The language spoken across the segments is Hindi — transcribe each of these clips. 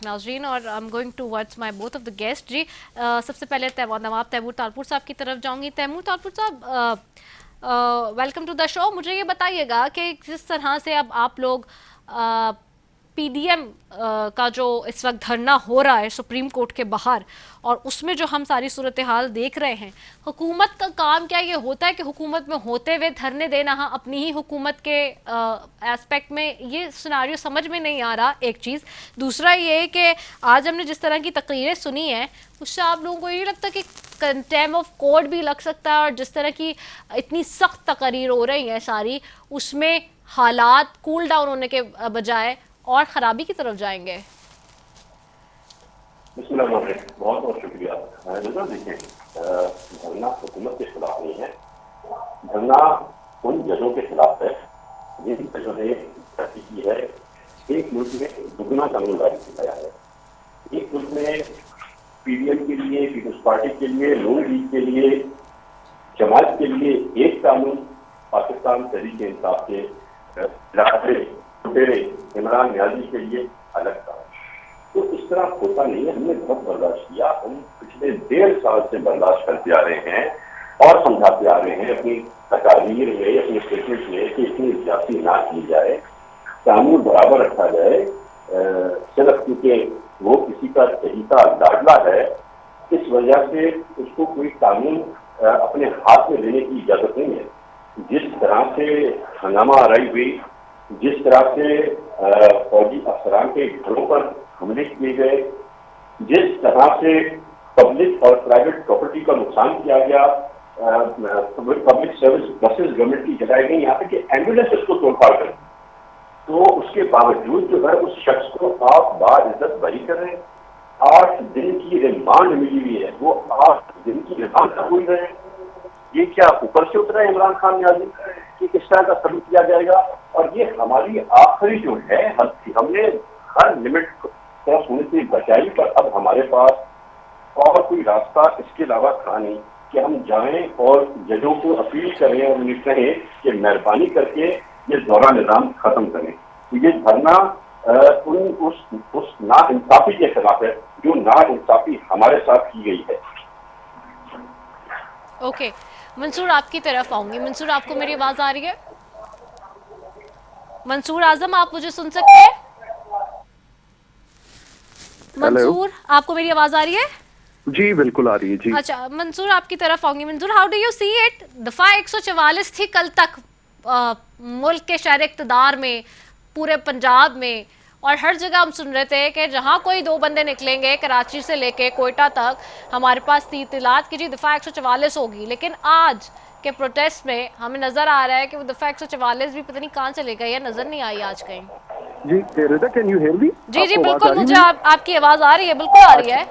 नाजरीन, और I am going towards my both of the guest जी। सबसे पहले नवाब तैमूर तालपुर साहब की तरफ जाऊंगी। तैमूर तालपुर साहब, वेलकम टू द शो। मुझे ये बताइएगा कि जिस तरह से अब आप लोग पीडीएम का जो इस वक्त धरना हो रहा है सुप्रीम कोर्ट के बाहर, और उसमें जो हम सारी सूरत हाल देख रहे हैं, हुकूमत का काम क्या ये होता है कि हुकूमत में होते हुए धरने देना, हाँ अपनी ही हुकूमत के एस्पेक्ट में ये सिनारियो समझ में नहीं आ रहा, एक चीज़। दूसरा ये कि आज हमने जिस तरह की तकरीरें सुनी हैं उससे आप लोगों को ये नहीं लगता कि कंटेम्प्ट ऑफ कोर्ट भी लग सकता है, और जिस तरह की इतनी सख्त तकरीर हो रही हैं सारी, उसमें हालात कूल डाउन होने के बजाय और ख़राबी की तरफ जाएंगे? बिस्मिल्लाह, बहुत बहुत शुक्रिया। देखिए, धरना हुकूमत के खिलाफ नहीं है, धरना उन जजों के खिलाफ है जिन जजों ने तरक्की की है। एक मुल्क में दुगना कानून जारी किया है। एक मुल्क में पीडीएम के लिए, पीपल्स पार्टी के लिए, नून लीग के लिए, जमात के लिए एक कानून, पाकिस्तान तहरीक इंसाफ के लुटेरे इमरान नियाजी के लिए अलग था। तो इस तरह होता नहीं है। हमने बहुत बर्दाश्त किया, हम पिछले 1.5 साल से बर्दाश्त करते आ रहे हैं और समझाते आ रहे हैं अपनी तकारीर में, अपनी स्टेटमेंट में कि इतनी ज्यादती ना की जाए, कानून बराबर रखा जाए। सिर्फ क्योंकि वो किसी का चहीता लाडला है, इस वजह से उसको कोई कानून अपने हाथ में लेने की इजाजत नहीं है। जिस तरह से हंगामा आराई हुई, जिस तरह से फौजी अफसरान के घरों पर हमले किए गए, जिस तरह से पब्लिक और प्राइवेट प्रॉपर्टी का नुकसान किया गया, पब्लिक सर्विस बसेस गवर्नमेंट की जलाई गई, यहाँ तक कि एम्बुलेंस को तोड़फाड़ कर, तो उसके बावजूद जो है उस शख्स को आप बाइज्जत बरी कर रहे हैं। 8 दिन की रिमांड मिली हुई है, वो 8 दिन की रिमांड न हुई रहे। ये क्या ऊपर से उतरा है इमरान खान नियाजी कि किस तरह का सलूक किया जाएगा? और ये हमारी आखिरी जो है हद थी, हमने हर लिमिट क्रॉस होने से बचाई, पर अब हमारे पास और कोई रास्ता इसके अलावा था नहीं कि हम जाएं और जजों को अपील करें और उन्हें कहें कि मेहरबानी करके ये दौरा निज़ाम खत्म करें। तो ये धरना उस नाइंसाफी के खिलाफ है जो नाइंसाफी हमारे साथ की गई है। ओके, मंसूर आपकी तरफ आऊंगी। मंसूर, आपको मेरी आवाज आ रही है? मंसूर आजम, आप मुझे सुन सकते हैं? मंसूर, आपको मेरी आवाज आ रही है? जी बिल्कुल आ रही है जी। अच्छा, मंसूर आपकी तरफ आऊंगी। Mansoor, how do you see it? दफा 144 थी कल तक मुल्क के शहर इक़्तिदार में, पूरे पंजाब में, और हर जगह हम सुन रहे थे कि जहां कोई 2 बंदे निकलेंगे कराची से लेके कोयटा तक, हमारे पास थी इत्तलात की जी दफा 144 होगी। लेकिन आज के प्रोटेस्ट में हमें नजर आ रहा है कि वो दफा 144 भी पता नहीं कहां चले गई है, नजर नहीं आई आज कहीं। जी रिदा, कैन यू हियर मी? जी जी बिल्कुल, मुझे आपकी आवाज आ रही है, बिल्कुल आ रही है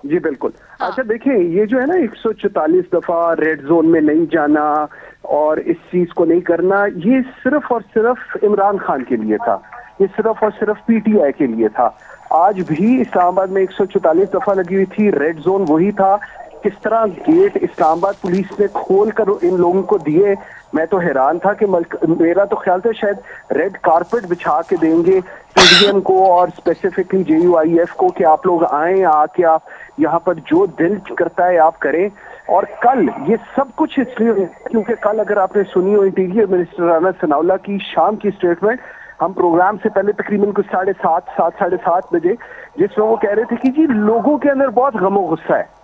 जी बिल्कुल। हाँ। अच्छा देखिए, ये जो है ना 144 दफा रेड जोन में नहीं जाना और इस चीज को नहीं करना, ये सिर्फ और सिर्फ इमरान खान के लिए था, ये सिर्फ और सिर्फ पीटीआई के लिए था। आज भी इस्लामाबाद में 144 दफा लगी हुई थी, रेड जोन वही था। किस तरह गेट इस्लामाबाद पुलिस ने खोल कर इन लोगों को दिए, मैं तो हैरान था कि मेरा तो ख्याल था शायद रेड कारपेट बिछा के देंगे पीडीएम को और स्पेसिफिकली जेयूआईएफ को कि आप लोग आए, आके आप यहाँ पर जो दिल करता है आप करें। और कल ये सब कुछ इसलिए क्योंकि कल अगर आपने सुनी हो इंटीरियर मिनिस्टर राना सनाउल्लाह की शाम की स्टेटमेंट, हम प्रोग्राम से पहले तकरीबन कुछ 7:30 बजे, जिसमें वो कह रहे थे कि जी लोगों के अंदर बहुत गमो गुस्सा है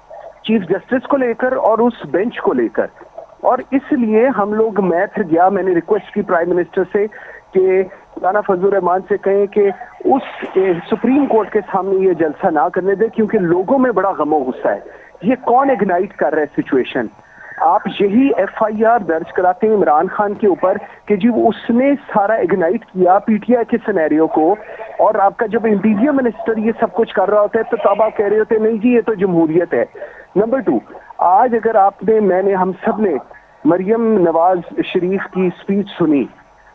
चीफ जस्टिस को लेकर और उस बेंच को लेकर, और इसलिए हम लोग, मैं फिर गया, मैंने रिक्वेस्ट की प्राइम मिनिस्टर से कि राना फजलुर रहमान से कहें कि उस सुप्रीम कोर्ट के सामने ये जलसा ना करने दे क्योंकि लोगों में बड़ा गमो गुस्सा है। ये कौन इग्नाइट कर रहा है सिचुएशन? आप यही एफआईआर दर्ज कराते हैं इमरान खान के ऊपर कि जी उसने सारा इग्नाइट किया पीटीआई के सिनेरियो को, और आपका जब इंटीरियर मिनिस्टर ये सब कुछ कर रहा होता है तो तब आप कह रहे होते हैं नहीं जी ये तो जमहूरियत है। नंबर 2, आज अगर हम सब ने मरियम नवाज शरीफ की स्पीच सुनी,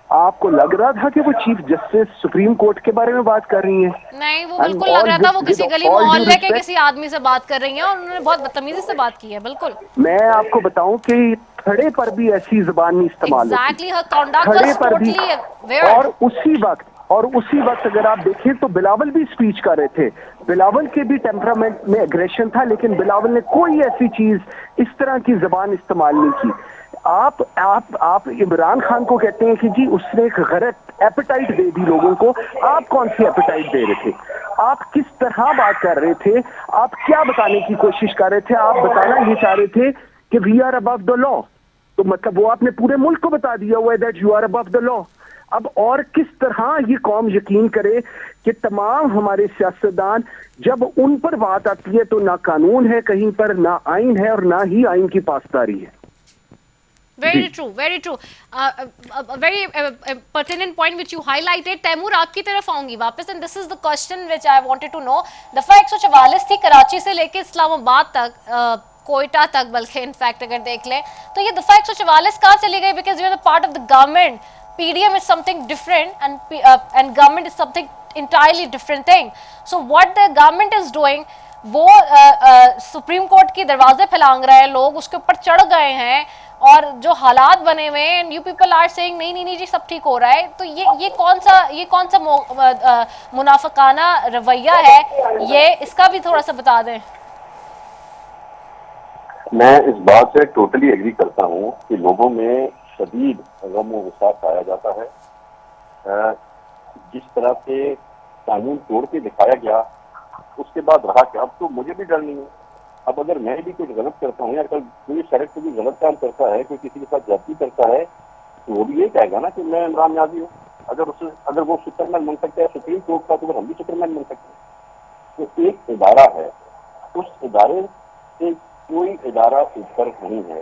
आपको लग रहा था कि वो चीफ जस्टिस सुप्रीम कोर्ट के बारे में बात कर रही हैं? नहीं, वो बिल्कुल लग रहा था वो किसी गली मोहल्ले के किसी आदमी से बात कर रही हैं, और उन्होंने बहुत बदतमीजी से बात की है। बिल्कुल, मैं आपको बताऊं कि खड़े पर भी ऐसी जुबान नहीं इस्तेमाल होती, खड़े पर भी। और और उसी वक्त अगर आप देखें तो बिलावल भी स्पीच कर रहे थे, बिलावल के भी टेम्परामेंट में एग्रेशन था, लेकिन बिलावल ने कोई ऐसी चीज, इस तरह की जबान इस्तेमाल नहीं की। आप इमरान खान को कहते हैं कि जी उसने एक गलत एपेटाइट दे दी लोगों को। आप कौन सी एपेटाइट दे रहे थे? आप किस तरह बात कर रहे थे? आप क्या बताने की कोशिश कर रहे थे? आप बताना ये चाह रहे थे कि we are above the law, तो मतलब वो आपने पूरे मुल्क को बता दिया हुआ है that you are above the law. अब और किस तरह ये कौम यकीन करे कि तमाम हमारे सियासतदान, जब उन पर बात आती है तो ना कानून है कहीं पर, ना आइन है, और ना ही आइन की पासदारी है। Very true, very true. A very pertinent point which you highlighted. Taimur, आपकी तरफ आऊंगी वापस, and this is the question which I wanted to know. दफा 144 थी कराची से लेके इस्लामाबाद तक, कोयटा तक, बल्कि इनफैक्ट अगर देख लें तो ये दफा 144 कहाँ चली गई? Because you are the part of the government. PDM is something different and government is something entirely different thing. So what the government is doing, वो सुप्रीम कोर्ट की दरवाजे फैलांग रहे हैं, लोग उसके ऊपर चढ़ गए हैं, और जो हालात बने हुए हैं, and you people are saying नहीं नहीं नहीं जी सब ठीक हो रहा है। तो ये कौन सा मुनाफिकाना रवैया है, ये इसका भी थोड़ा सा बता दें। मैं इस बात से टोटली एग्री करता हूँ कि लोगों में शदीद गम और गुस्सा पाया जाता है। जिस तरह से कानून तोड़ के दिखाया गया, उसके बाद रहा कि अब तो मुझे भी डर नहीं है। अब अगर मैं भी कुछ गलत करता हूँ या कल कोई सड़क पर भी गलत काम करता है, कोई किसी के साथ जाति करता है, तो वो भी यही कहेगा ना कि मैं इमरान न्याजी हूँ। अगर वो सुपरमैन बन सकता है सुप्रीम कोर्ट का, तो फिर हम भी सुपरमैन बन सकते हैं। तो एक इदारा है, उस इदारे से कोई इदारा ऊपर नहीं है।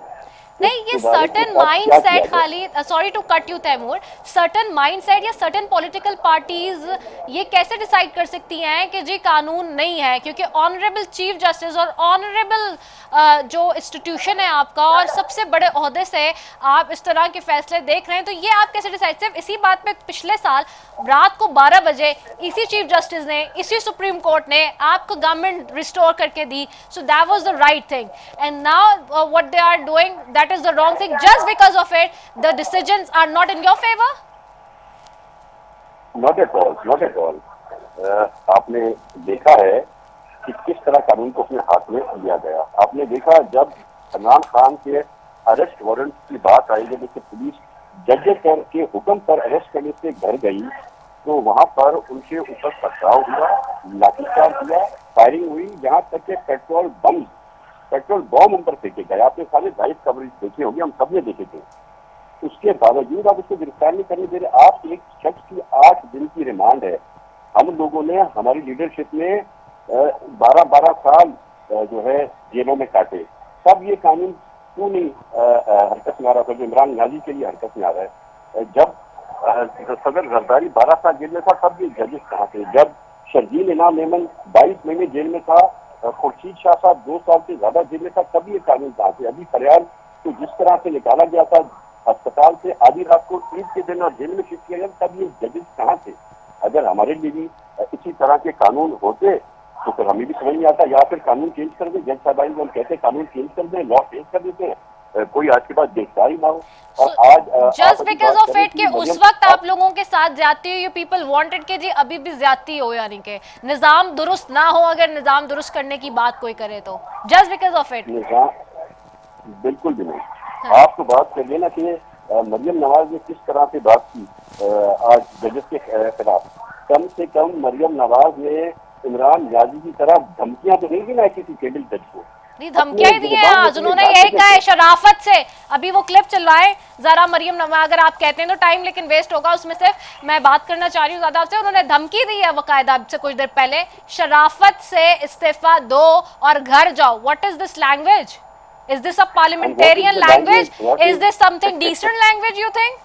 नहीं, ये सर्टन माइंडसेट, खाली sorry to cut you Taimur, certain mindset या सर्टन पॉलिटिकल पार्टीज ये कैसे डिसाइड कर सकती हैं कि जी कानून नहीं है? क्योंकि ऑनरेबल चीफ जस्टिस और ऑनरेबल जो इंस्टीट्यूशन है आपका, और सबसे बड़े ओहदे से आप इस तरह के फैसले देख रहे हैं, तो ये आप कैसे डिसाइड? सिर्फ इसी बात पे पिछले साल रात को 12 बजे इसी चीफ जस्टिस ने, इसी सुप्रीम कोर्ट ने आपको गवर्नमेंट रिस्टोर करके दी, so that was the right thing, and now what they are doing that is the wrong thing. Just because of it, the decisions are not in your favor? Not at all, not at all. आपने देखा है कि किस तरह कानून को अपने हाथ में लिया गया। आपने देखा जब इमरान खान के अरेस्ट वारंट की बात आई, जब उसे पुलिस जज के हुक्म पर अरेस्ट करने से घर गई, तो वहां पर उनके ऊपर पथराव हुआ, लाठीचार्ज हुआ, फायरिंग हुई, यहाँ तक के पेट्रोल बम उन पर फेंके गए। आपने सारे लाइव कवरेज देखे होंगे, हम सबने देखे थे। उसके बावजूद आप उसको गिरफ्तार नहीं करने दे रहे। आप एक शख्स की 8 दिन की रिमांड है। हम लोगों ने हमारी लीडरशिप में 12-12 साल जो है जेलों में काटे। तब ये कानून क्यों नहीं हरकत में आ रहा था जो इमरान न्याजी के लिए हरकत में आ रहा है? जब सदर जरदारी 12 साल जेल में था, तब ये जजेस कहाँ थे? जब शर्जील इनाम मेमन 22 महीने जेल में था, खुर्शीद शाह साहब 2 साल से ज्यादा जेल में था, तब ये कानून कहाँ थे? अभी फरियाद तो जिस तरह से निकाला गया था अस्पताल से आधी रात को ईद के दिन और जेल में शिफ्ट किया गया, तब ये जजेस कहाँ थे? अगर हमारे लिए भी इसी तरह के कानून होते तो फिर हमें भी समझ नहीं आता, या फिर कानून चेंज कर दे। जज साहबान को हम कहते हैं कानून चेंज कर दें, लॉ चेंज कर देते हैं, कोई आज के बाद गिरफ्तारी ना हो। और आज जस्ट बिकॉज ऑफ इट कि उस वक्त आप लोगों के साथ ज्यादती हुई, यू पीपल वांटेड कि जी अभी भी ज्यादती हो, यानी कि निजाम दुरुस्त ना हो, अगर निजाम दुरुस्त करने की बात कोई करे तो जस्ट बिकॉज ऑफ इट। बिल्कुल भी नहीं। आप तो बात कर लेना कि मरियम नवाज ने किस तरह से बात की आज जजेस के खिलाफ। कम से कम मरियम नवाज ने इमरान न्याजी की तरह धमकियां तो नहीं दी ना किसी केबल जज को। धमकियां ही दी हैं आज उन्होंने, यही कहा है शराफत से। अभी वो क्लिप चलवाए जरा मरियम नवाज, अगर आप कहते हैं तो टाइम लेकिन वेस्ट होगा उसमें, सिर्फ मैं बात करना चाह रही हूँ ज्यादा आपसे। उन्होंने धमकी दी है बकायदा से कुछ देर पहले, शराफत से इस्तीफा दो और घर जाओ। What is this language? Is this a parliamentarian language? Is this something decent language you think?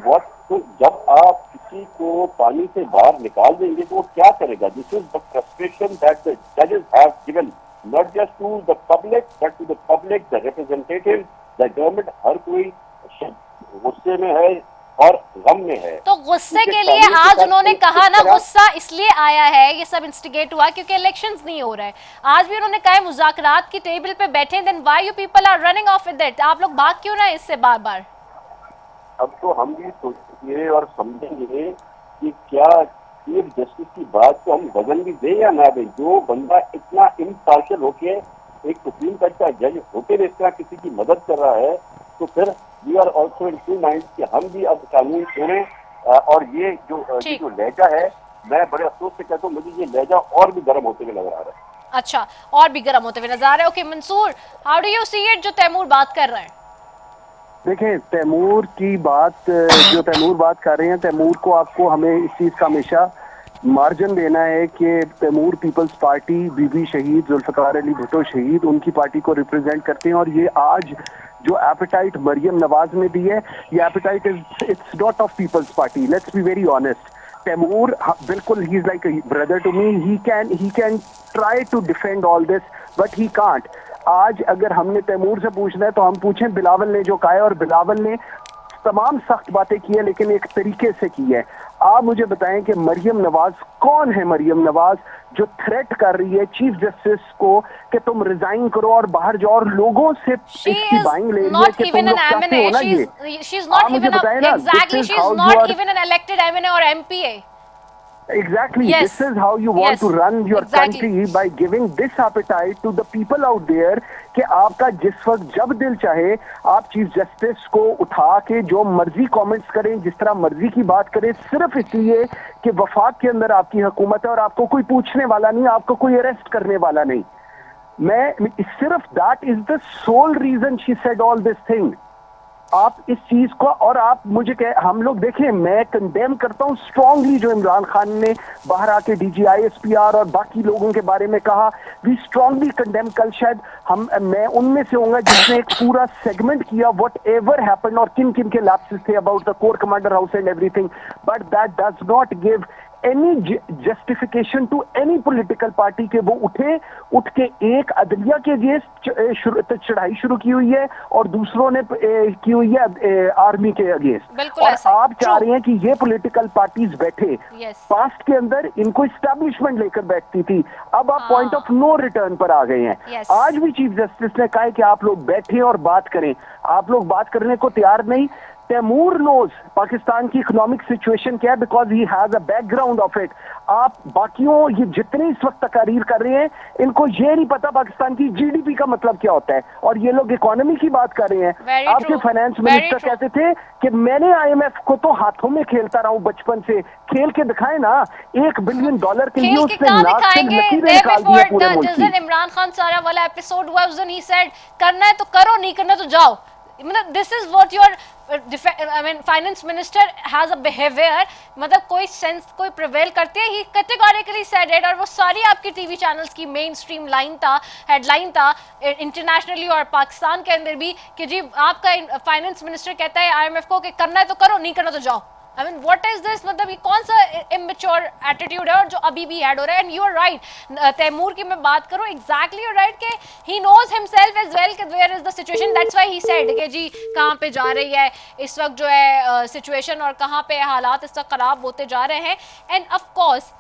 What? तो जब आप किसी को पानी से बाहर निकाल देंगे तो वो क्या करेगा? This is the frustration that the जजेस have given, not just to the public but to the public, the representative, the government। हर कोई गुस्से में है और गम में है। तो गुस्से के लिए आज उन्होंने कहा ना, गुस्सा इसलिए आया है, ये सब इंस्टिगेट हुआ क्योंकि इलेक्शंस नहीं हो रहे। आज भी उन्होंने कहा मुज़ाकरात की टेबल पे बैठे, then why you people are running off with it? आप लोग भाग क्यों ना इससे बार बार? अब तो हम भी सोचेंगे और समझेंगे कि क्या चीफ जस्टिस की बात को हम वजन भी दें या ना दें। जो बंदा इतना इम्पार्शियल होके एक सुप्रीम कोर्ट का जज होके भी इस तरह किसी की मदद कर रहा है, तो फिर we are also in to mind कि हम भी अब कानून छोड़ें। और ये जो लहजा है, मैं बड़े अफसोस से कहता हूँ, मुझे ये लहजा और भी गर्म होते हुए नजर आ रहा है। अच्छा, और भी गर्म होते हुए नजर आ रहे हैं। Okay Mansoor, how do you see it जो तैमूर बात कर रहे हैं? देखें, तैमूर की बात, जो तैमूर बात कर रहे हैं, तैमूर को आपको हमें इस चीज का हमेशा मार्जिन देना है कि तैमूर पीपल्स पार्टी, बीबी शहीद जुल्फकार अली भुट्टो शहीद, उनकी पार्टी को रिप्रेजेंट करते हैं। और ये आज जो एपेटाइट मरियम नवाज ने दी है, ये appetite it's not of Peoples Party, let's be very honest. Taimur बिल्कुल, he is like a brother to me, he can try to defend all this but he can't. आज अगर हमने तैमूर से पूछना है तो हम पूछें बिलावल ने जो कहा है, और बिलावल ने तमाम सख्त बातें की है लेकिन एक तरीके से की है। आप मुझे बताएं कि मरियम नवाज कौन है? मरियम नवाज जो थ्रेट कर रही है चीफ जस्टिस को कि तुम रिजाइन करो और बाहर जाओ, और लोगों से इसकी बाइंग ले रही है कि तुम लोग चाहते हो ना ये। आप मुझे बताएं ना, this is how you are exactly yes. This is how you want yes. to run your exactly. country, by giving this appetite to the people out there कि आपका जिस वक्त जब दिल चाहे आप चीफ जस्टिस को उठा के जो मर्जी कमेंट्स करें, जिस तरह मर्जी की बात करें, सिर्फ इसलिए कि वफाक के अंदर आपकी हुकूमत है और आपको कोई पूछने वाला नहीं, आपको कोई अरेस्ट करने वाला नहीं। मैं सिर्फ that is the sole reason she said all this thing. आप इस चीज को, और आप मुझे हम लोग देखें, मैं कंडेम करता हूं स्ट्रांगली जो इमरान खान ने बाहर आके DGISPR और बाकी लोगों के बारे में कहा। We strongly condemn. कल शायद मैं उनमें से होऊंगा जिसने एक पूरा सेगमेंट किया व्हाट एवर हैपेंड और किन किन के लैप्सेस थे about the core commander house and everything, but that does not give any justification to any political party के वो उठ के एक अदलिया के अगेंस्ट चढ़ाई शुरू की हुई है और दूसरों ने की हुई है आर्मी के अगेंस्ट। और आप चाह रहे हैं कि ये पॉलिटिकल पार्टीज बैठे, पास्ट के अंदर इनको इस्टेब्लिशमेंट लेकर बैठती थी, अब आप पॉइंट ऑफ नो रिटर्न पर आ गए हैं। आज भी चीफ जस्टिस ने कहा है कि आप लोग बैठे और बात करें, आप लोग बात करने को तैयार नहीं। तैमूर नोज पाकिस्तान की इकोनॉमिक सिचुएशन क्या है because he has a background of it. आप बाकियों ये जितने इस वक्त तकारीर कर रहे हैं, इनको ये नहीं पता पाकिस्तान की GDP का मतलब क्या होता है, और ये लोग इकोनॉमी की बात कर रहे हैं। आपके फाइनेंस मिनिस्टर कहते थे कि मैंने IMF को तो हाथों में खेलता रहा हूं बचपन से, खेल के दिखाए ना। $1 बिलियन के लिए उसने नाक से लकीरें निकाल दी पूरे मुल्क की। इमरान खान सारा वाला एपिसोड हुआ, उस दिन ही सेड करना है तो करो, नहीं करना तो जाओ। This is what your finance minister has a behaviour, मतलब कोई सेंस कोई प्रिवेल करते हैं, ही कैटेगोरिकली सेड इट। और वो सारी आपकी टीवी चैनल्स की मेन स्ट्रीम लाइन था, हेडलाइन था इंटरनेशनली और पाकिस्तान के अंदर भी कि जी आपका फाइनेंस मिनिस्टर कहता है IMF को कि करना है तो करो, नहीं करना तो जाओ। I mean, what is this? मतलब ये कौन सा immature attitude है और जो अभी भी ऐड हो रहा है। And you are right, Taimur की मैं बात करूँ, exactly you're right कि he knows himself as well कि where is the situation. That's why he said कि जी कहाँ पे जा रही है इस वक्त जो है situation और कहाँ पे हालात इस वक्त खराब होते जा रहे हैं। And of course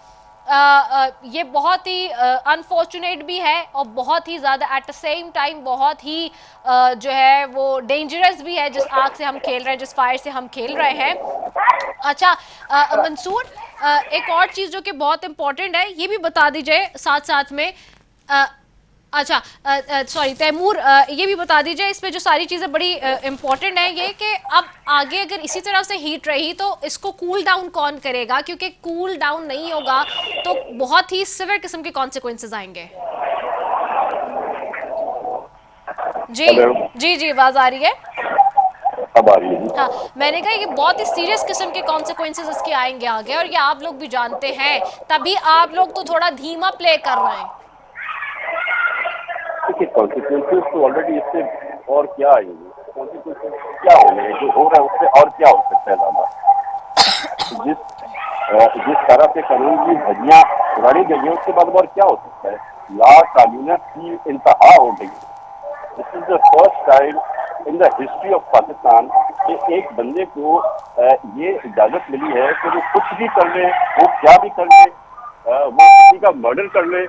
ये बहुत ही अनफॉर्चुनेट भी है और बहुत ही ज़्यादा एट द सेम टाइम बहुत ही जो है वो डेंजरस भी है, जिस आग से हम खेल रहे हैं, जिस फायर से हम खेल रहे हैं। अच्छा मंसूर, एक और चीज़ जो कि बहुत इम्पोर्टेंट है ये भी बता दीजिए साथ साथ में। अच्छा सॉरी तैमूर, ये भी बता दीजिए इसमें जो सारी चीज़ें बड़ी इम्पोर्टेंट है ये कि अब आगे अगर इसी तरह से हीट रही तो इसको कूल डाउन कौन करेगा, क्योंकि कूल डाउन नहीं होगा तो बहुत ही सिवियर किस्म के कॉन्सिक्वेंसेस आएंगे। जी जी जी, आवाज आ रही है? अब आ रही है। हाँ, मैंने कहा कि बहुत ही सीरियस किस्म के कॉन्सिक्वेंसेस इसके आएंगे आगे, और ये आप लोग भी जानते हैं, तभी आप लोग तो थोड़ा धीमा प्ले कर रहे हैं। कॉन्सिक्वेंसेस तो ऑलरेडी इससे और क्या आएंगे, कॉन्सिक्वेंसेस क्या होने हैं, जो हो रहा है उससे और क्या हो सकता है दादा। जिस तरह से कानून की धज्जियां उड़ाई गई है उसके बाद और क्या हो सकता है। ला कानून की इंतहा हो गई। This is the first time in the history of Pakistan कि एक बंदे को ये इजाजत मिली है कि वो कुछ भी कर ले, वो क्या भी कर ले, वो किसी का मर्डर कर ले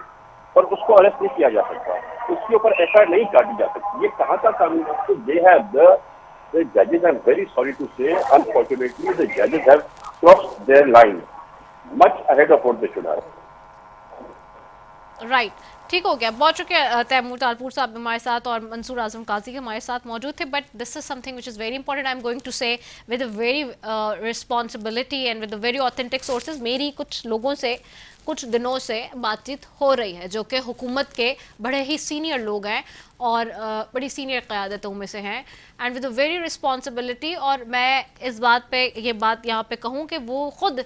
और उसको अरेस्ट नहीं किया जा सकता, उसके ऊपर FIR नहीं काटी जा सकती। ये कहाँ का कानून है? तो they have the judges, I'm very sorry to say, unfortunately the judges have crossed their line. much ahead of what they should have. Right ठीक हो गया, बहुत शुक्रिया तैमूर तालपुर साहब हमारे साथ और मंसूर आजम काजी हमारे साथ मौजूद थे। But this is something which is very important, I am going to say with a very responsibility and with a very authentic sources. मेरी कुछ लोगों से कुछ दिनों से बातचीत हो रही है जो कि हुकूमत के बड़े ही सीनियर लोग हैं और बड़ी सीनियर क़यादतों में से हैं and with a very responsibility. और मैं इस बात पे ये बात यहाँ पे कहूँ कि वो खुद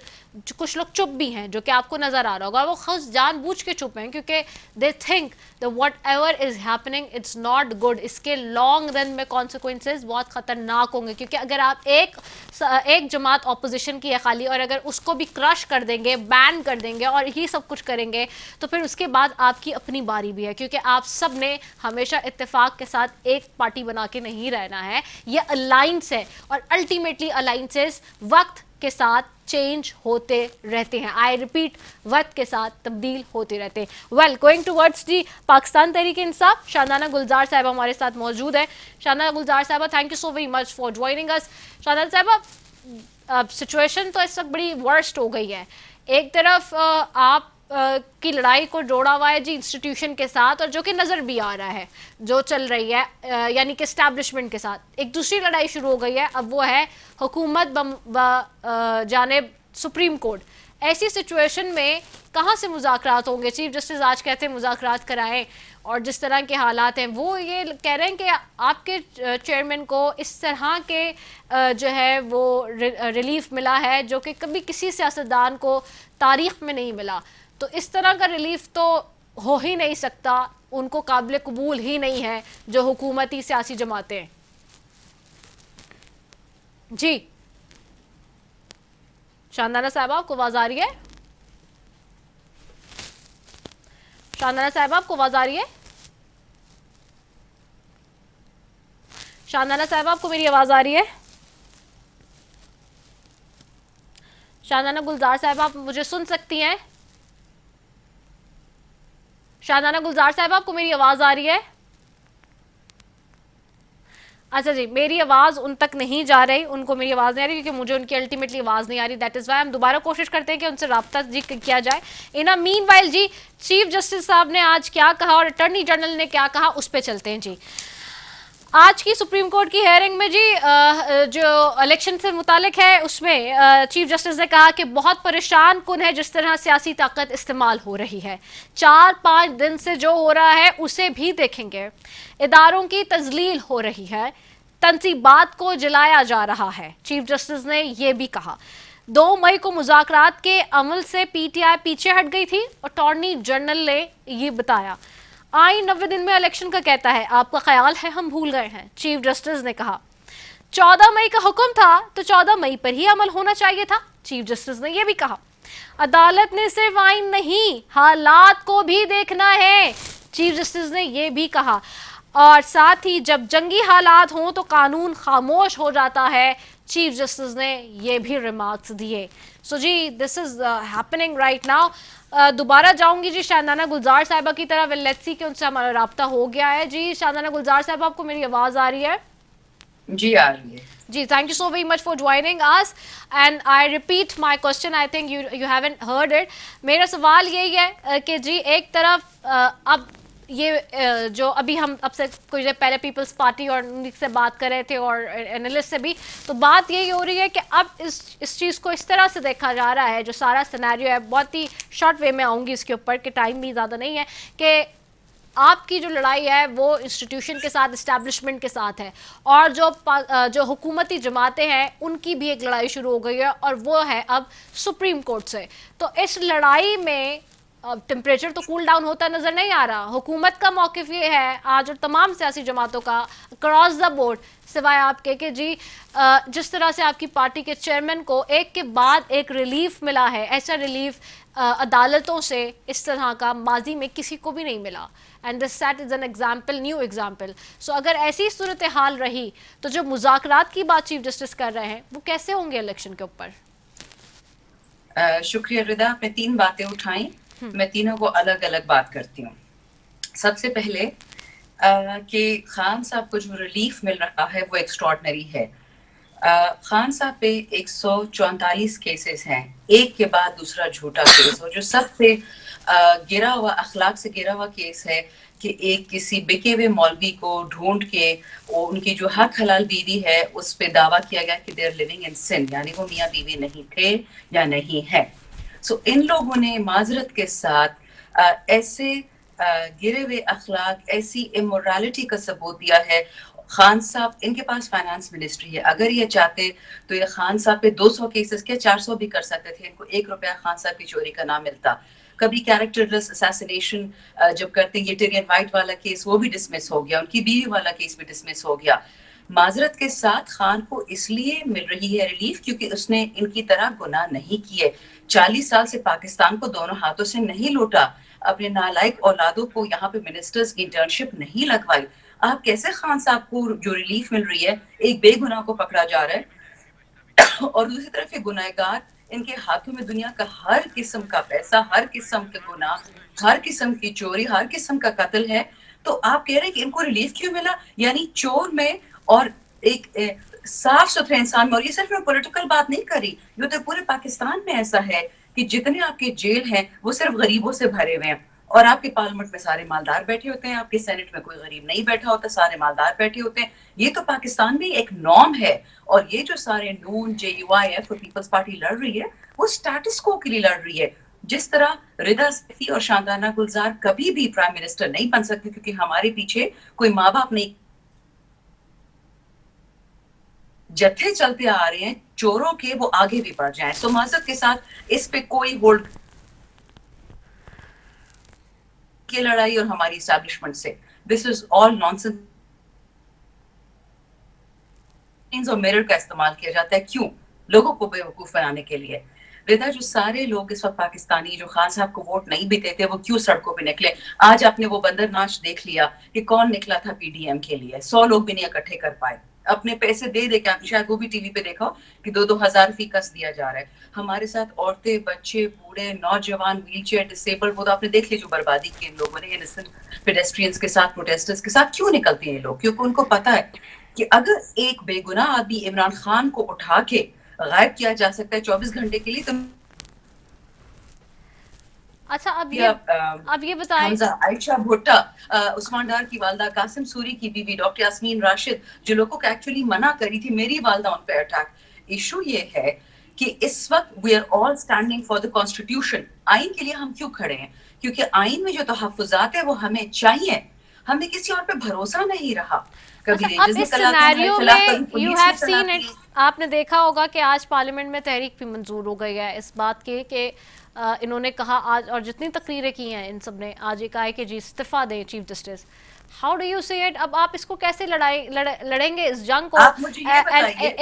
कुछ लोग चुप भी हैं जो कि आपको नज़र आ रहा होगा, और वो खुद जानबूझ के चुप हैं क्योंकि they think the what ever is happening it's not good. इसके लॉन्ग रन में कॉन्सिक्वेंसेज बहुत ख़तरनाक होंगे, क्योंकि अगर आप एक जमात ऑपोजिशन की है खाली और अगर उसको भी क्रश कर देंगे, बैन कर देंगे और ही सब कुछ करेंगे, तो फिर उसके बाद आपकी अपनी बारी भी है, क्योंकि आप सब ने हमेशा इत्तेफाक के साथ एक पार्टी बना के नहीं रहना है। ये अलायंस है और अल्टीमेटली अलायंसेस वक्त के साथ चेंज होते रहते हैं। आई रिपीट, वक्त के साथ तब्दील होते रहते हैं। Well, going towards the Pakistan Tehreek Insaf, Shadana Gulzar sahab हमारे साथ मौजूद है। Shadana Gulzar sahab, thank you so very much for joining us. Shadana sahab, situation तो इस वक्त बड़ी वर्स्ट हो गई है। एक तरफ आप की लड़ाई को जोड़ा हुआ है जी इंस्टीट्यूशन के साथ, और जो कि नज़र भी आ रहा है जो चल रही है यानी कि एस्टैब्लिशमेंट के साथ। एक दूसरी लड़ाई शुरू हो गई है, अब वो है हुकूमत जानिब सुप्रीम कोर्ट। ऐसी सिचुएशन में कहाँ से मुज़ाकरात होंगे? चीफ जस्टिस आज कहते हैं मुज़ाकरात कराएं, और जिस तरह के हालात हैं वो ये कह रहे हैं कि आपके चेयरमैन को इस तरह के जो है वो रिलीफ मिला है जो कि कभी किसी सियासतदान को तारीख में नहीं मिला। तो इस तरह का रिलीफ तो हो ही नहीं सकता, उनको काबिल कबूल ही नहीं है जो हुकूमती सियासी जमातें हैं। जी शानदाना साहब, आपको आवाज आ रही है? शानदाना साहब, आपको आवाज आ रही है? शानदाना साहब, आपको मेरी आवाज आ रही है? शानदाना गुलजार साहब, आप मुझे सुन सकती हैं? शानदाना गुलजार साहब, आपको मेरी आवाज आ रही है? अच्छा जी, मेरी आवाज़ उन तक नहीं जा रही, उनको मेरी आवाज़ नहीं आ रही क्योंकि मुझे उनकी अल्टीमेटली आवाज़ नहीं आ रही। दैट इज़ वाई हम दोबारा कोशिश करते हैं कि उनसे रब्ता जी किया जाए। इन अ मीन वाइल जी, चीफ जस्टिस साहब ने आज क्या कहा और अटॉर्नी जनरल ने क्या कहा, उस पर चलते हैं जी। आज की सुप्रीम कोर्ट की हेयरिंग में जी जो इलेक्शन से मुतालिक है उसमें चीफ जस्टिस ने कहा कि बहुत परेशान कुन है जिस तरह सियासी ताकत इस्तेमाल हो रही है। 4-5 दिन से जो हो रहा है उसे भी देखेंगे। इदारों की तजलील हो रही है, तंसीबात को जलाया जा रहा है। चीफ जस्टिस ने यह भी कहा 2 मई को मुज़ाकरात के अमल से पीटीआई पीछे हट गई थी। अटॉर्नी जनरल ने यह बताया आईन 90 दिन में इलेक्शन का कहता है, आपका ख्याल है हम भूल गए हैं। चीफ जस्टिस ने कहा 14 मई का हुक्म था तो 14 मई पर ही अमल होना चाहिए था। चीफ जस्टिस ने यह भी कहा अदालत ने सिर्फ आईन नहीं हालात को भी देखना है। चीफ जस्टिस ने यह भी कहा, और साथ ही जब जंगी हालात हों तो कानून खामोश हो जाता है। चीफ जस्टिस ने यह भी रिमार्क्स दिए। सो जी, this is happening right now. दोबारा जाऊंगी जी शानदाना गुलजार साहिबा की तरफ। लेट्स सी कि उनसे हमारा राब्ता हो गया है। जी शानदाना गुलजार साहब, आपको मेरी आवाज आ रही है? जी आ रही है जी। Thank you so very much for joining us and I repeat my question, I think you haven't heard it. मेरा सवाल यही है कि जी एक तरफ अब ये जो अभी हम अब से कुछ देर पहले पीपल्स पार्टी और से बात कर रहे थे और एनालिस्ट से भी, तो बात यही हो रही है कि अब इस चीज़ को इस तरह से देखा जा रहा है, जो सारा सिनेरियो है, बहुत ही शॉर्ट वे में आऊँगी इसके ऊपर कि टाइम भी ज़्यादा नहीं है, कि आपकी जो लड़ाई है वो इंस्टीट्यूशन के साथ, इस्टेब्लिशमेंट के साथ है, और जो हुकूमती जमातें हैं उनकी भी एक लड़ाई शुरू हो गई है और वो है अब सुप्रीम कोर्ट से। तो इस लड़ाई में टेम्परेचर तो कूल डाउन होता नजर नहीं आ रहा। हुकूमत का मौक़िफ़ ये है आज और तमाम सियासी जमातों का अक्रॉस द बोर्ड, सिवाय आपके कि जी जिस तरह से आपकी पार्टी के चेयरमैन को एक के बाद एक रिलीफ मिला है, ऐसा रिलीफ अदालतों से इस तरह का माजी में किसी को भी नहीं मिला। And this set is an example, new example. So अगर ऐसी सूरत हाल रही तो जो मुज़ाकरात की बात चीफ जस्टिस कर रहे हैं वो कैसे होंगे इलेक्शन के ऊपर? शुक्रिया रिदा, आपने 3 बातें उठाई, मैं तीनों को अलग अलग बात करती हूँ। सबसे पहले कि खान साहब को जो रिलीफ मिल रहा है वो एक्स्ट्रॉर्डनरी है। खान साहब पे 144 केसेस हैं, एक के बाद दूसरा झूठा केस, और जो सबसे गिरा हुआ, अखलाक से गिरा हुआ केस है कि एक किसी बिके हुए मौलवी को ढूंढ के वो उनकी जो हक हलाल बीवी है उस पे दावा किया गया कि दे आर लिविंग इन सिन, यानी वो मियाँ बीवी नहीं थे या नहीं है। सो इन लोगों ने माजरत के साथ ऐसे गिरे हुए अखलाक, ऐसी इमोरालिटी का सबूत दिया है। खान साहब, इनके पास फाइनेंस मिनिस्ट्री है, अगर ये चाहते तो ये खान साहब पे 200 केसेस के 400 भी कर सकते थे, इनको 1 रुपया खान साहब की चोरी का ना मिलता। कभी कैरेक्टरलेस असैसिनेशन जब करते हैं, ये टिरियन वाइट वाला केस वो भी डिसमिस हो गया, उनकी बीवी वाला केस भी डिसमिस हो गया। माजरत के साथ खान को इसलिए मिल रही है रिलीफ क्योंकि उसने इनकी तरह गुनाह नहीं किए, 40 साल से पाकिस्तान को दोनों हाथों से नहीं लूटा, अपने नालायक औलादों को यहाँ पे मिनिस्टर्स की इंटर्नशिप नहीं लगवाई। आप कैसे खान साहब को जो रिलीफ मिल रही है, एक बेगुनाह को पकड़ा जा रहा है और दूसरी तरफ ये गुनहगार, इनके हाथों में दुनिया का हर किस्म का पैसा, हर किस्म के गुनाह, हर किस्म की चोरी, हर किस्म का कत्ल है। तो आप कह रहे हैं कि इनको रिलीफ क्यों मिला? यानी चोर में और एक साफ सुथरे इंसान में, और ये सिर्फ मैं पॉलिटिकल बात नहीं कर रही, ये तो पूरे पाकिस्तान में ऐसा है कि जितने आपके जेल हैं वो सिर्फ गरीबों से भरे हुए हैं, और आपके पार्लियामेंट में सारे मालदार बैठे होते हैं, आपके सेनेट में कोई गरीब नहीं बैठा होता, सारे मालदार बैठे होते हैं। ये तो पाकिस्तान में एक नॉर्म है। और ये जो सारे नून, JUIF और पीपल्स पार्टी लड़ रही है, वो स्टेटस को के लिए लड़ रही है। जिस तरह रिदा सैफी और शांताना गुलजार कभी भी प्राइम मिनिस्टर नहीं बन सकती क्योंकि हमारे पीछे कोई माँ बाप नहीं, जत्थे चलते आ रहे हैं चोरों के, वो आगे भी बढ़ जाए। तो माजरत के साथ इस पे कोई होल्ड की लड़ाई और हमारी इस्टेब्लिशमेंट से, दिस इज ऑल नॉनसेंस और मिरर का इस्तेमाल किया जाता है। क्यों? लोगों को बेवकूफ बनाने के लिए। रिदा, जो सारे लोग इस वक्त पाकिस्तानी जो खान साहब को वोट नहीं भी देते, वो क्यों सड़कों पे निकले? आज आपने वो बंदर नाच देख लिया कि कौन निकला था PDM के लिए, 100 लोग भी नहीं इकट्ठे कर पाए, अपने पैसे दे दे के। आप शायद वो भी टीवी पे देखा कि 2-2 हजार फी कस दिया जा रहा है। हमारे साथ औरतें, बच्चे, बूढ़े, नौजवान, व्हीलचेयर, डिसेबल्ड, वो तो आपने देख ली जो बर्बादी की इन लोगों ने इनोसेंट पेडेस्ट्रियंस के साथ, प्रोटेस्टर्स के साथ। क्यों निकलते हैं ये लोग? क्योंकि उनको पता है कि अगर एक बेगुनाह आदमी इमरान खान को उठा के गायब किया जा सकता है 24 घंटे के लिए, तो अच्छा, अब ये बताएं। हमजा, आयशा भुट्टा, उस्मान डार की वालदा, कासिम सूरी की बीवी डॉक्टर यास्मीन राशिद, जो लोगों को एक्चुअली मना करी थी, मेरी वालदा उन पे अटैक। इशू ये है कि इस वक्त we are all standing for the constitution. आइन के लिए हम क्यों खड़े हैं? क्योंकि आइन में जो तहफ्फुजात है वो हमें चाहिए, हमें किसी और पे भरोसा नहीं रहा। कभी अच्छा, अब इस सिनेरियो में यू हैव सीन इट, आपने देखा होगा कि आज पार्लियामेंट में तहरीक भी मंजूर हो गई है इस बात की कि इन्होंने कहा आज, और जितनी तकरीरें की हैं इन सब ने आज ये कहा है कि जी इस्तीफा दें chief justice. How do you see it? अब आप इसको कैसे लड़ेंगे इस जंग को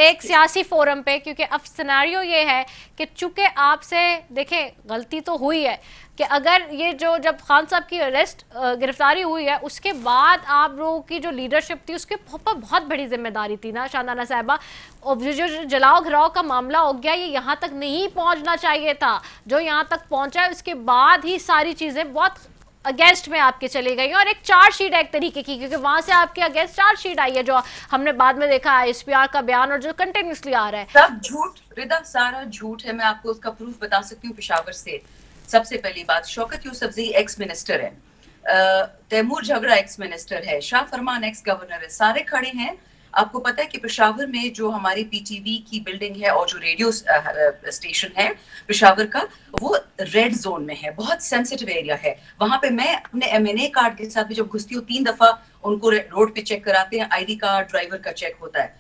एक सियासी फोरम पे? क्योंकि अब सिनेरियो ये है कि चूंकि आपसे देखें गलती तो हुई है कि अगर ये जो जब खान साहब की अरेस्ट गिरफ्तारी हुई है उसके बाद आप लोगों की जो लीडरशिप थी उसके ऊपर बहुत बड़ी जिम्मेदारी थी ना शांताना साहिबा, और जो जलाओ घिराव का मामला हो गया ये यहाँ तक नहीं पहुँचना चाहिए था, जो यहाँ तक पहुँचा है उसके बाद ही सारी चीज़ें बहुत अगेंस्ट में आपके चली गई और एक चार्जशीट एक तरीके की, क्योंकि वहां से आपके अगेंस्ट चार्जशीट आई है जो हमने बाद में देखा ISPR का बयान और जो कंटिन्यूसली आ रहा है। सब झूठ रिदा, सारा झूठ है। मैं आपको उसका प्रूफ बता सकती हूँ पेशावर से। सबसे पहली बात, शौकत यूसुफजई एक्स मिनिस्टर है, तैमूर झगड़ा एक्स मिनिस्टर है, शाह फरमान एक्स गवर्नर है, सारे खड़े हैं। आपको पता है कि पेशावर में जो हमारी PTV की बिल्डिंग है और जो रेडियो स्टेशन है पेशावर का, वो रेड जोन में है, बहुत सेंसिटिव एरिया है। वहां पे मैं अपने MNA कार्ड के साथ भी जब घुसती हूँ 3 दफा उनको रोड पे चेक कराते हैं, ID कार्ड, ड्राइवर का चेक होता है।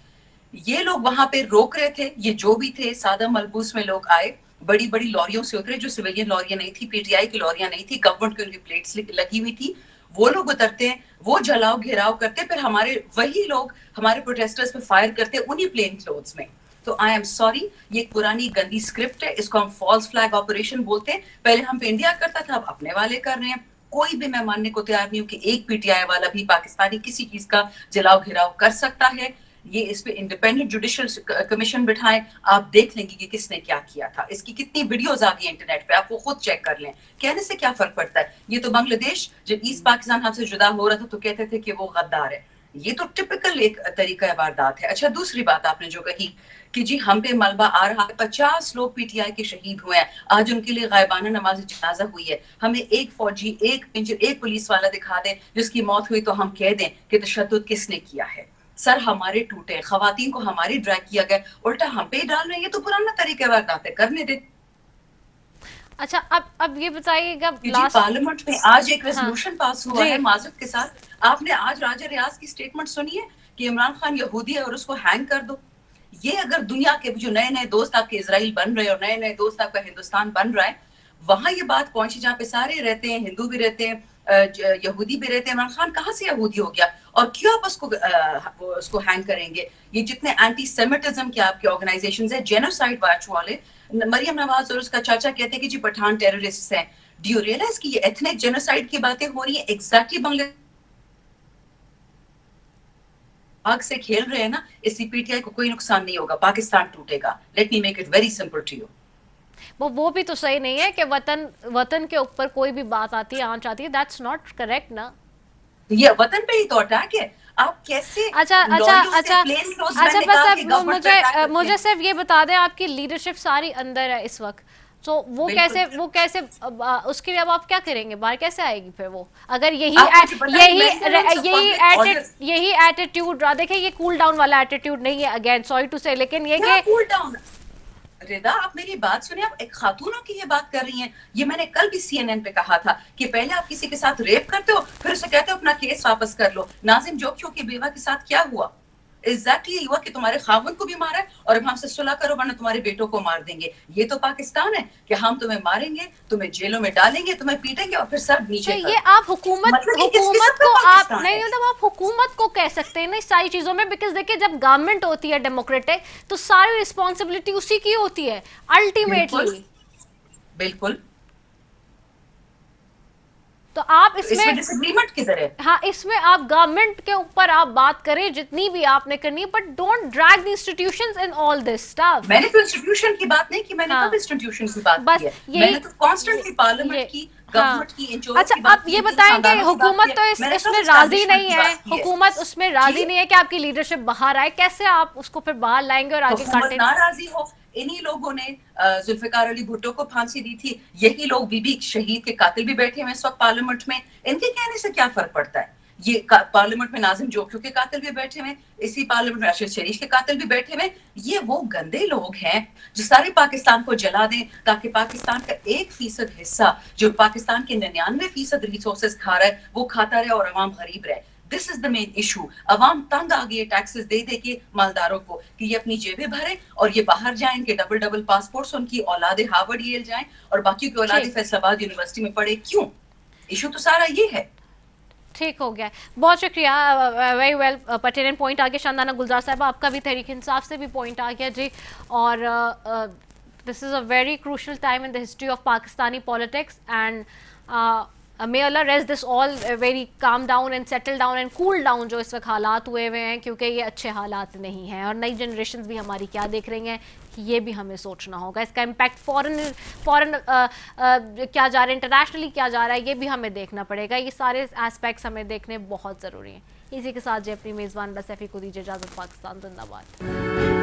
ये लोग वहां पे रोक रहे थे, ये जो भी थे सादा मलबूस में लोग आए, बड़ी बड़ी लॉरियों से उतरे, जो सिविलियन लॉरियां नहीं थी, PTI की लॉरियां नहीं थी, गवर्नमेंट की उनकी प्लेट्स लगी हुई थी। वो लोग उतरते हैं, वो जलाओ घेराव करते, फिर हमारे वही लोग हमारे प्रोटेस्टर्स पे फायर करते उन्हीं प्लेन क्लोथ्स में। तो आई एम सॉरी, ये एक पुरानी गंदी स्क्रिप्ट है, इसको हम फॉल्स फ्लैग ऑपरेशन बोलते हैं। पहले हम पे इंडिया करता था, अब अपने वाले कर रहे हैं। कोई भी मैं मानने को तैयार नहीं हूँ कि एक PTI वाला भी पाकिस्तानी किसी चीज का जलाओ घेराव कर सकता है। ये इस पे इंडिपेंडेंट जुडिशियल कमीशन बिठाएं, आप देख लेंगे कि किसने क्या किया था। इसकी कितनी वीडियोस आ गई इंटरनेट पे, आप वो खुद चेक कर लें। कहने से क्या फर्क पड़ता है? ये तो बांग्लादेश जब ईस्ट पाकिस्तान हमसे जुदा हो रहा था तो कहते थे कि वो गद्दार है, ये तो टिपिकल एक तरीका वारदात है। अच्छा, दूसरी बात आपने जो कही कि जी हम पे मलबा आ रहा है, 50 लोग पीटीआई के शहीद हुए हैं, आज उनके लिए गायबाना नमाज जनाजा हुई है, हमें एक फौजी, एक पुलिस वाला दिखा दे जिसकी मौत हुई तो हम कह दें कि तशद्दुद किसने किया है। सर हमारे टूटे, खवातीन को हमारी ड्रैग किया गया, उल्टा हम पे ही डाल रहे हैं। ये तो पुराना तरीका वारदात है, करने दे। अच्छा, अब ये बताइएगा लास्ट पार्लियामेंट में आज एक रेजोल्यूशन पास हुआ है माजरत के साथ। आपने आज राजा रियाज की स्टेटमेंट सुनी है कि इमरान खान यहूदी है और उसको हैंग कर दो। ये अगर दुनिया के जो नए नए दोस्त आपके इजराइल बन रहे हैं और नए नए दोस्त आपका हिंदुस्तान बन रहा है, वहां ये बात पहुंची जहाँ पे सारे रहते हैं, हिंदू भी रहते हैं, यहूदी भी रहते हैं। इमरान खान कहाँ से यहूदी हो गया और क्यों आप उसको हैंग करेंगे? ये जितने एंटी सेमिटिज्म के आपके ऑर्गेनाइजेशंस है, जेनोसाइड वॉच वाले, मरियम नवाज और उसका चाचा कहते हैं कि जी पठान टेररिस्ट हैं। डू यू रियलाइज कि ये एथनिक जेनोसाइड की बातें हो रही है? एग्जैक्टली बांग्लादेश आग से खेल रहे हैं ना। इससे पीटीआई को कोई नुकसान नहीं होगा, पाकिस्तान टूटेगा। Let me make it very simple to you. वो भी तो सही नहीं है कि वतन के ऊपर कोई भी बात आती है, आंच आती है, दैट्स नॉट करेक्ट ना। ये वतन पे ही तो अटैक है। आप कैसे अच्छा बस मुझे सिर्फ ये बता दें, आपकी लीडरशिप सारी अंदर है इस वक्त, तो वो कैसे उसके लिए अब आप क्या करेंगे? बाहर कैसे आएगी फिर वो? अगर यही एटीट्यूड रहा, देखिए ये कूल डाउन वाला एटीट्यूड नहीं है, अगेन सॉरी टू से, लेकिन ये कि कूल डाउन। रिदा, आप मेरी बात सुनिए, आप एक खातूनों की ये बात कर रही हैं। ये मैंने कल भी CNN पे कहा था कि पहले आप किसी के साथ रेप करते हो, फिर उसे कहते हो अपना केस वापस कर लो। नाजिम जोखियों की बेवा के साथ क्या हुआ? एग्जैक्टली हुआ कि तुम्हारे खावंद को भी मारा है और अब हमसे सुलह करो वरना तुम्हारे बेटों को मार देंगे। ये तो पाकिस्तान है कि हम तुम्हें मारेंगे, तुम्हें जेलों में डालेंगे, तुम्हें पीटेंगे और फिर सब नीचे। ये आप हुकूमत को आप नहीं, मतलब आप हुकूमत को कह सकते हैं ना इस सारी चीजों में, बिकॉज देखिए जब गवर्नमेंट होती है डेमोक्रेटिक तो सारी रिस्पॉन्सिबिलिटी उसी की होती है अल्टीमेटली। बिल्कुल। तो आप इसमें डिसएग्रीमेंट की तरह, हाँ, इसमें आप गवर्नमेंट के ऊपर आप बात करें जितनी भी आपने करनी है, but don't drag the institutions in all this stuff. मैंने तो इंस्टीट्यूशन की बात नहीं की, मैंने कब इंस्टीट्यूशन की बात की है? मैंने तो कांस्टेंटली पार्लियामेंट की, गवर्नमेंट की, इंश्योरेंस अच्छा, की बात आप ये बताएं कि हुकूमत तो इसमें राजी नहीं है, हुकूमत उसमें राजी नहीं है कि आपकी लीडरशिप बाहर आए, कैसे आप उसको फिर बाहर लाएंगे और आगे काटेंगे? ना राजी हो। इन्हीं लोगों ने जुल्फिकार अली भुट्टो को फांसी दी थी, यही लोग बीबी शहीद के कातिल भी बैठे हुए इस वक्त पार्लियामेंट में। इनके कहने से क्या फर्क पड़ता है? ये पार्लियामेंट में नाजिम जोखियों के कातिल भी बैठे हुए, इसी पार्लियामेंट में राशिद शरीफ के कातिल भी बैठे हुए। ये वो गंदे लोग हैं जो सारे पाकिस्तान को जला दें ताकि पाकिस्तान का 1% हिस्सा जो पाकिस्तान के 99% रिसोर्सेज खा रहा है वो खाता रहे और अवाम गरीब रहे। This is the main issue. अवाम तंग आ गई है टैक्सेस दे दे के मालदारों को कि ये अपनी जेबें भरे और ये बाहर जाएं, इनके डबल पासपोर्ट्स, उनकी औलादे हार्वर्ड येल जाएं और बाकी की औलादे फैसलाबाद यूनिवर्सिटी में पढ़े। क्यों? इशू तो सारा ये है। ठीक हो गया, बहुत शुक्रिया, वेरी वेल पर्टिनेंट पॉइंट आ गया। शानदाना गुलजार साहब, आपका भी तहरीक इंसाफ से भी पॉइंट आ गया जी। और this is a very crucial time in the history of Pakistani politics and may Allah rest this all very calm down and settle down and cool down जो इस वक्त हालात हुए हुए हैं, क्योंकि ये अच्छे हालात नहीं हैं और नई जनरेशन भी हमारी क्या देख रही हैं ये भी हमें सोचना होगा। इसका इम्पैक्ट फॉरेन क्या जा रहा है, इंटरनेशनली क्या जा रहा है, ये भी हमें देखना पड़ेगा। ये सारे एस्पेक्ट्स हमें देखने बहुत ज़रूरी हैं। इसी के साथ जो अपनी मेज़बान सैफी को दीजिए इजाज़त। पाकिस्तान जिंदाबाद।